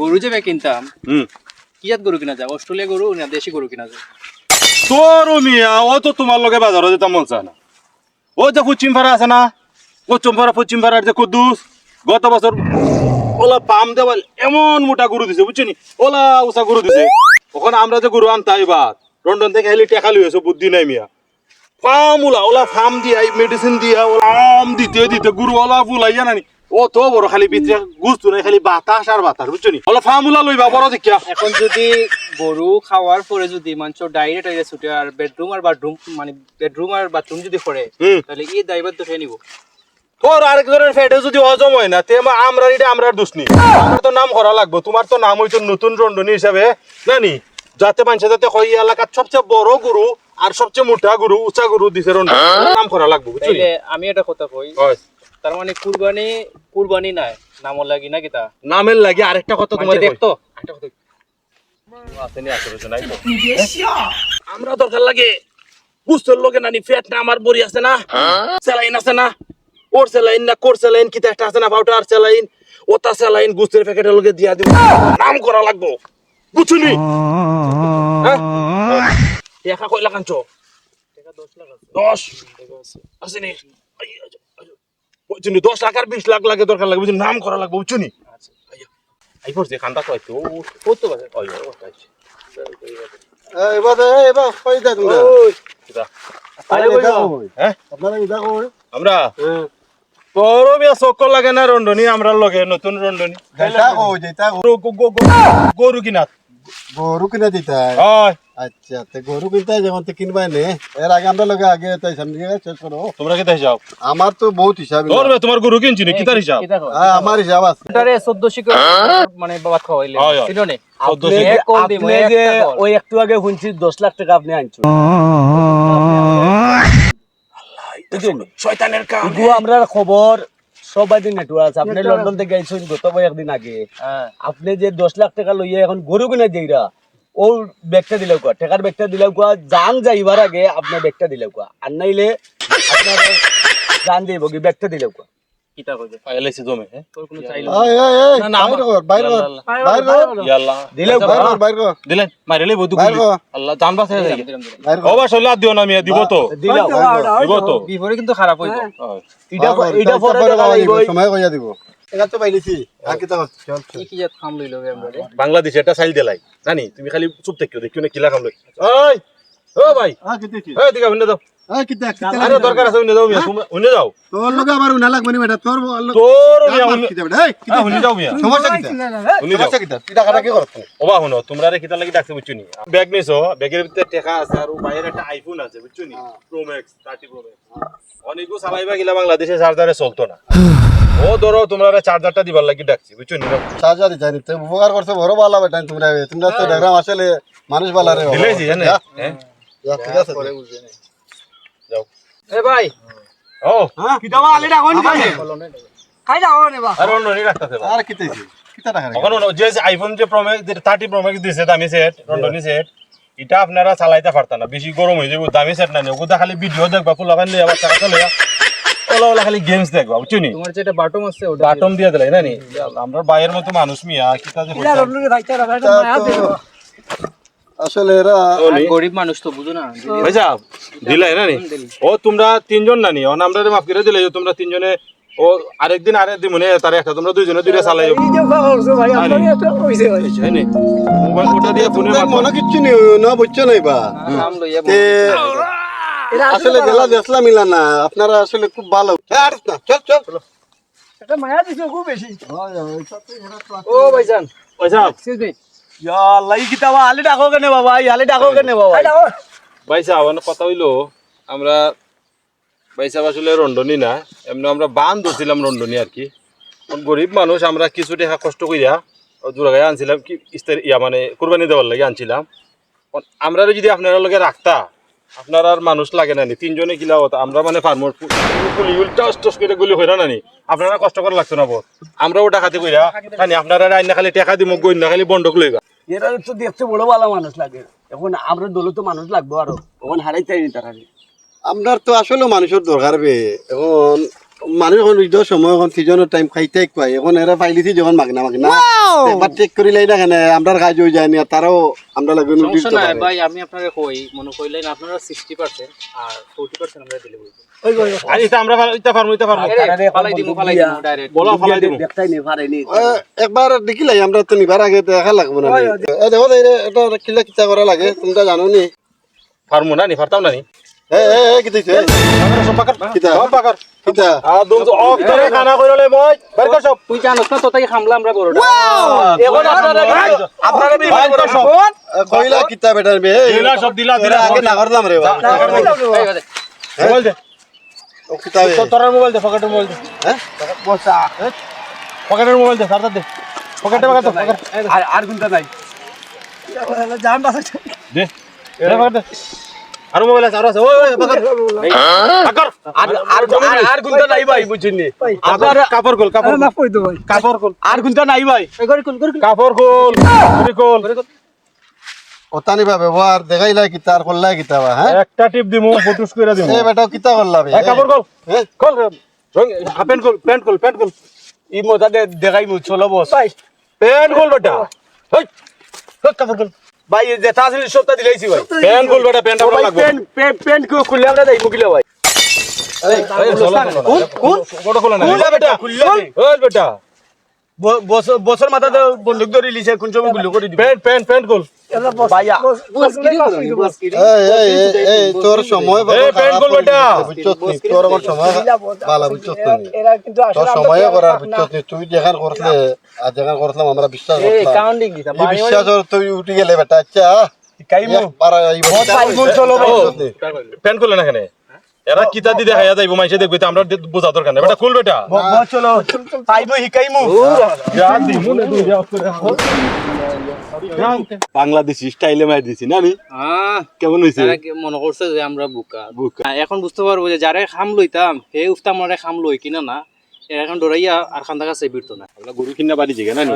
গরু যে কিনতাম কি জাত গরু কিনা যায়? অস্ট্রেলিয়া গরু না দেশি গরু কিনা যায়? তোর মিয়া ও তো তোমার লগে বাজারে যেতে মন চায় না। ও যে পশ্চিম পাড়া আছে না, পশ্চিম পাড়ার যে কুদ্দুস গত বছর ওলা পাম দেওয়াল এমন মোটা গরু দিছে বুঝছি নি, ওলা উষা গরু দিছে। ওখানে আমরা যে গরু আনতাম এবার লন্ডন থেকে খালি টেকা লইছো, বুদ্ধি নাই মিয়া। ফার্ম ওলা ফার্ম দিয়া মেডিসিন দিয়া ওলা আম দিতে গরু ওলা ফুলাই জানানি ও তো বড় খালি ভিতরে গুস্তু নাই, খালি বাতাস আর বাতাস বুঝছো নি। ওলা ফার্ম ওলা লইবা বড় দেখিয়া। এখন যদি গরু খাওয়ার পরে যদি মানুষ ডাইরেক্ট ছুটে আর বেডরুম আর বাথরুম যদি পড়ে তাহলে এই দায়িত্ব খেয়ে নিব। তোর আরেকজনের ফেটে যদি হজম হয় না তে আমরা এটা আমরা দোষ নি, আমার তো নাম করা লাগবো। তোমার তো নাম হইতো নতুন রন্ধনী হিসাবে নানি, যাতে মানুষ যাতে কই এলাকার সবচেয়ে বড় গরু আর সবচেয়ে মোটা গরু উঁচা গরু দিছে নাম করা লাগবো বুঝলি। আমি এটা কথা কই, তার মানে কুরবানি নাই নাম লাগি না কিতা নামের লাগি আরেকটা কথা তোমার দেখতো আমরা দরকার লাগে বুঝতের লোকে নানি ফ্যাট না আমার বড়ি আছে না, স্যালাইন আছে না, ওর স্যালাইন না কোর স্যালাইন কিতা একটা আছে না পাউডার স্যালাইন, ওটা স্যালাইন গুস্তের প্যাকেটের লোকে দিয়া দিব, নাম করা লাগবো বুঝছুনি। হ্যাঁ টাকা কয়লা কাঞ্চো? টাকা 10 লাখ আছে। 10 আছে নি? 10 লাখ আর 20 লাখ লাগে দরকার লাগে বুঝুন, নাম করা লাগবে বুঝছুনি। আচ্ছা আই পড়ছে খান্ডা কইতো ও তো বাজে ওই ওটা আছে। এবার কই দা তুমি? ওই কিটা আরে কই? হ্যাঁ আপনারা কি দেখো? আমরা তোর বিয়া চক্কর লাগে না রন্ধনী আমরা লগে নতুন রন্ধনী যেটা গরু কিনা গরু কিনা দিতা। হয়। আচ্ছা তে গরু কিনতে যখন তো কিনবাই নে এর আগে আমরা লগে আগে তাই সামনে শেষ করো। তোমরা কি হিসাব? আমার তো বহুত হিসাব। তোর তোমার গরু কিনছি নি কিতার হিসাব? হ্যাঁ আমার হিসাব আছে। এটারে 14 শিকার মানে বাবা খাওয়াইলে সিডনে আপনি যে ওই একটু আগে শুনছি 10 লাখ টাকা আপনি আনছো শয়তানের কাম। আমরা খবর সবাই দিন নেটওয়ার্ক আছে। আপনি লন্ডন থেকে আইছেন গত একদিন আগে, আপনি যে 10 লাখ টাকা লইয়া এখন গরু কিনা দিরা ও ব্যাগটা দিলেও কোয়া টাকার ব্যাগটা দিলেও কোয়া জান যাইবার আগে আপনি ব্যাগটা দিলেও কোয়া আর নাইলে আপনার জান যাইব কি ব্যাগটা দিলেও কোয়া কিতা কইবে ফাইলাইছে জমে। হ্যাঁ তোর কোনো চাইলো না না বাইর কর ইয়াল্লাহ দিলেও বাইর কর দিলেন মারিলে বদু বাইর কর আল্লাহ জান বাঁচায় যায়। বাইর ও বা সল্লাহ দিও না মিয়া, দিব তো দিলেও দিব তো। বিপরে কিন্তু খারাপ হইব। এটা পরে সময় কইয়া দিব। এটা তো বাইলিছি আর কি তো চল চল। কি জাত খাম লইলো আমরা রে? বাংলাদেশে একটা সাইল দেলাই জানি, তুমি খালি চুপ থাকিও দেখিও না কিলা কাম লই। ওই ও ভাই কি দেখি এই দিকে উন্নে দাও। কি দেখ আরে দরকার আছে উন্নে দাও মিয়া, তুমি উন্নে দাও। তোর লগে আবার উনা লাগবে নি বেটা তোর তোর মিয়া উন্নে কি দেবে এই উন্নে দাও মিয়া, সমস্যা কি উন্নে দাও। সমস্যা কি তুই টাকাটা কি করছ? ওবা শুনো তোমরা রে কিতা লাগি ডাকছে বুঝছনি? ব্যাগ নিছো, ব্যাগের ভিতরে টাকা আছে আর বাইরে একটা আইফোন আছে বুঝছনি, প্রো ম্যাক্স 30 প্রো ম্যাক্স। অনেকও চালাইবা গিলা বাংলাদেশে চার্জারে চলতো না। ও ধরো তোমরা চার্জারটা দিবার লাগি ডাকছি বুঝছনি। সাজারি জানি তো উপকার করছে বড় ভালো বেটা তোমরা তোমরা তো দেখলাম আসলে মানুষ ভালো রে দিলেছি জানে। হ্যাঁ ঠিক আছে যাও। এ ভাই ও কিটা আলে ডাকো নি খাই যাও নে বা আর অন্য নি রাখতাছে আর কি তেছি কিটা টাকা রে ওখানে যে আইফোন যে প্রো ম্যাক্স 30 প্রো ম্যাক্স দিছে দামি সেট রন্ডনি সেট, এটা আপনারা চালাইতে পারতা না, বেশি গরম হয়ে যাবে। দামি সেট না নিও, ওটা খালি ভিডিও দেখবা ফুলাবান লই আবার টাকা চলে ওলা ওলা খালি গেমস দেখবা বুঝছনি। তোমার যেটা বাটম আছে ওটা বাটম দিয়ে দিলাই না নি, আমরা বাইরের মতো মানুষ মিয়া কিতা যে আসলে এরা গরিব মানুষ তো বুঝো না। ভাইসা দিলাই না নি। ও তোমরা তিনজন না নি, ও আমরা মাফ করে দিলাই তোমরা তিনজনে। ও আরেকদিন মনে তার একটা তোমরা দুইজনে দুইটা চালাই মোবাইল ফটো দিয়ে ফোনে মনে কিচ্ছু নেই না বুঝছো নাই বা নাম লইয়া তে আসলে গেলা দেখলাম মিলা না আপনারা আসলে খুব ভালো। আর না চল চল এটা মায়া দিছো খুব বেশি। ও ভাইজান ভাইসা এক্সকিউজ মি ইয়া আল্লাহ কিটা আলে ডাকো কেনে বাবা আলে ডাকো কেনে বাবা ভাইসা আমার কথা হইলো আমরা ভাইসা আসলে রন্ডনি না, এমনি আমরা বান ধরছিলাম রন্ডনি আর কি। গরিব মানুষ আমরা কিছু টাকা কষ্ট কইরা জোড়াগায় আনছিলাম কি মানে কুরবানি দেওয়ার লাগে আনছিলাম। আমরা যদি আপনারা লগে রাখতা আপনার আর মানুষ লাগে না নি, তিনজনে কিলা হতো আমরা মানে ফার্মর গুলি টস করে গুলি হইরা নানি, আপনারা কষ্ট করা লাগতো না বহুত। আমরাও ডাকাতি কইরা খানি আপনারা আইনা খালি টাকা দিমু গই না খালি বন্ধক লইগা। এরা তো দেখতে বড় ভালো মানুষ লাগে, এখন আমরা দলে তো মানুষ লাগবো আরো, এখন হারাইতে তারা। আপনার তো আসলে মানুষের দরকার বে। এখন মানুষ এখন ঈদের সময় এখন সিজনের টাইম খাইতে কয় এখন এরা পাইলিছি যখন মাগনা একবার চেক করিলাই না কেন আমরা কাজ হয়ে যায় না তারাও আমরা লাগবে সমস্যা নাই ভাই, আমি আপনাকে কই মনে কইলেন আপনারা 60% আর 40% আমরা দিলে বলবো। আর এটা আমরা ইতা পারমু ফালাই দিমু ডাইরেক্ট। বলো ফালাই দিমু দেখতাই নেই পারেনি একবার দেখিলাই আমরা তো নিবার আগে দেখা লাগবো না দেখো এটা কিলা কিতা করা লাগে তোমরা জানো নি পারমু না নি পারতাম না নি কি দিছে সব পাকার কিতা সব পাকার কিতা দুম অফ করে খানা কইলে মই বের কর সব তুই জানোস না তো তাই খামলা আমরা বড়টা। এখন আপনারা বের কর সব কইলা কিতা বেটার বে দিলা সব দিলা আগে না করলাম রে বাবা মোবাইল দে ও কিতা বে তোর মোবাইল দে পকেটের মোবাইল দে হ্যাঁ বসা পকেটের মোবাইল দে সারদা দে পকেটে পকেটে পকেট আর কোনটা নাই দে দে পকেট দে আর মোবাইল আছে আর আছে ওই পকেট পাকর আর কোনটা নাই ভাই বুঝিনি আপনার কাপড় গোল কাপড় কাপড় গোল আর কোনটা নাই ভাই কাপড় গোল গোল ওতানি বা ব্যবহার দেখাইলা কিতা আর করলা কিতা বা হ্যাঁ একটা টিপ দিমু ফটোস কইরা দিমু এ বেটা কিতা করলা বে কাপড় গোল হ্যাঁ গোল রং প্যান্ট গোল প্যান্ট গোল ই মজা দেখাই মু চলো বস প্যান্ট গোল বেটা হই কাপড় গোল ভাই যেটা আসলে সবটা দিলাইছি ভাই প্যান্ট গোল বেটা প্যান্ট আমরা লাগবে প্যান্ট খুললে আমরা দেই মুকিলা ভাই কোন বড় খোলা না খুললে বেটা খুললে ওই বেটা বছর মাথাতে বন্দুক ধরে লিছে কোন সময় গুলো করে দিবে প্যান্ট গোল ভাইয়া এই তোর সময় বাবা এই প্যান্ট গোল বেটা বুঝছত নি তোর আমার সময় ভালো বুঝছত নি তোর সময় করার বুঝছত নি তুই যেখান করলে আর যেখান করলাম আমরা বিশ্বাস করলাম কাউন্টিং দিতা এই বিশ্বাস তুই উঠে গেলে বেটা আচ্ছা কাইমু পারা এই চলো প্যান্ট খুলে না কেন এরা কিতা দি দেখাইয়া যাইবো মাইসে দেখবি তো আমরা বোঝা দরকার না বেটা খুল বেটা চলো পাইবো হিকাইমু যা দিমু না তুই যা করে বাংলাদেশি স্টাইলে মাই দিছি না নি কেমন হইছে তারা কি মনে করছে যে আমরা বোকা। এখন বুঝতে পারবো যে যারে খাম লইতাম হে উফতাম খাম লই কিনা না, এর এখন ডরাইয়া আর খান্দা কাছে বিরতো না। গরু কিনা বাড়ি জিগে না নি